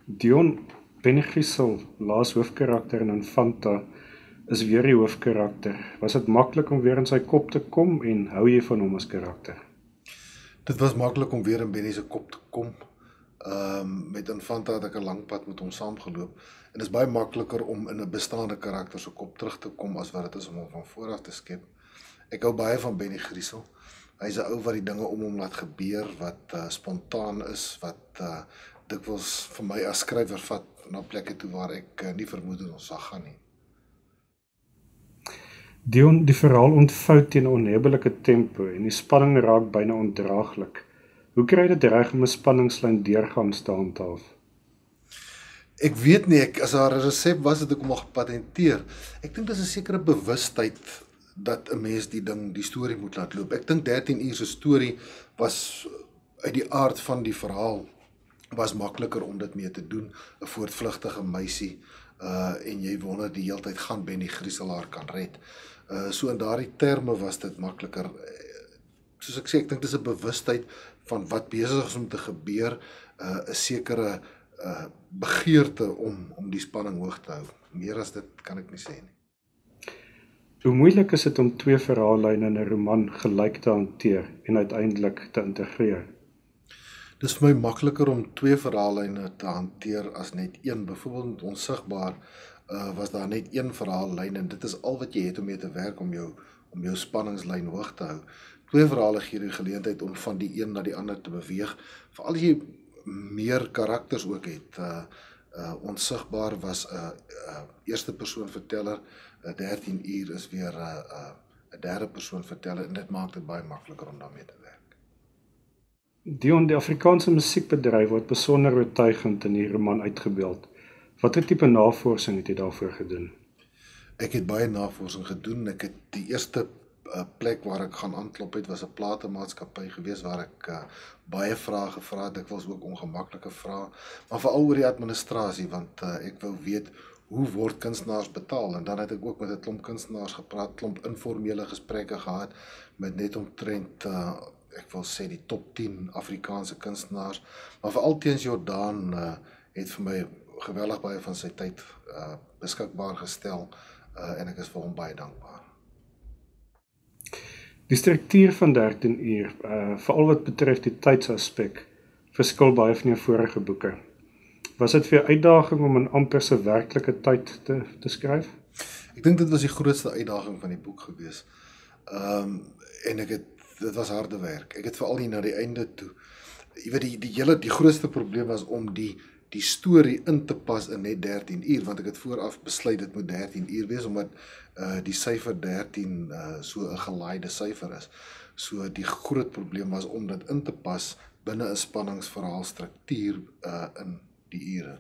Dion Benigisel, laas hoofkarakter in Infanta, is weer die hoofkarakter. Was dit maklik om weer in sy kop te kom en hou jy van hom as karakter? Dit was maklik om weer in Benny se kop te kom. Met Infanta het ek 'n lang pad met hom saamgeloop en dit is baie makliker om in 'n bestaande karakter se kop terug te kom as wat dit is om hom van voor af te skep. Ek hou baie van Benny Griesel. Hy's 'n ou wat die dinge om hom laat gebeur, wat spontaan is, wat dikwels vir my as skrywer vat na plekke toe waar ek nie vermoed het ons sal gaan nie. Dion, die verhaal ontvou teen 'n onhebbelike tempo en die spanning raak byna ondraaglik. Hoe kry jy dit reg om 'n spanningslyn deurgangs te handhaaf? Ek weet nie, as daar 'n resep was het ek hom al gepatenteer. Ek dink dis 'n sekere bewustheid dat 'n mens die storie moet laat loop. Ek dink 13 uur se storie was uit die aard van die verhaal was makliker om dit mee te doen, 'n voortvlugtige meisie en jy wonder die hele tyd gaan Benny Griesel haar kan red. So in daardie terme was dit makliker. Soos ek sê, ek dink dis 'n bewustheid van wat besig is om te gebeur, 'n sekere begeerte om die spanning hoog te hou. Meer as dit kan ek nie sê nie. Hoe moeilik is dit om twee verhaallyne in 'n roman gelyk te hanteer en uiteindelik te integreer? Dis vir my makliker om twee verhaallyne te hanteer as net een. Byvoorbeeld Onsigbaar was daar net een verhaallyn en dit is al wat jy het om mee te werk om jou spanningslyn hoog te hou. Twee verhale gee jy die geleentheid om van die een na die ander te beweeg, veral as jy meer karakters ook het. Onsigbaar was 'n eerste persoon verteller, 13 uur is weer 'n derde persoon verteller en dit maak dit baie makliker om daarmee te werk. Dion, die Afrikaanse musiekbedryf word besonder oortuigend in die roman uitgebeeld. Watter tipe navorsing het jy daarvoor gedoen? Ek het baie navorsing gedoen. Ek het die eerste plek waar ek gaan aanklop het, was 'n platemaatskappy gewees waar ek baie vrae gevra het, dikwels ook ongemaklike vrae, maar veral oor die administrasie, want ek wou weet hoe word kunstenaars betaal, en dan het ek ook met 'n klomp kunstenaars gepraat, klomp informele gesprekke gehad met net omtrent ek wil sê die top 10 Afrikaanse kunstenaars, maar veral Teens Jordaan het vir my geweldig baie van sy tyd beskikbaar gestel en ek is vir hom baie dankbaar. Die struktuur van 13 uur, veral wat betref die tydsaspek, verskil baie van jou vorige boeke. Was dit vir jou uitdaging om in amper se werklike tyd te skryf? Ek dink dit was die grootste uitdaging van die boek gewees. En dit was harde werk. Ek het veral nie na die einde toe. Jy weet die grootste probleem was om die storie in te pas in net 13 uur, want ek het vooraf besluit dit moet 13 uur wees, omdat die syfer 13 so 'n gelaaide syfer is. So die groot probleem was om dit in te pas binne 'n spanningsverhaal struktuur in die ure.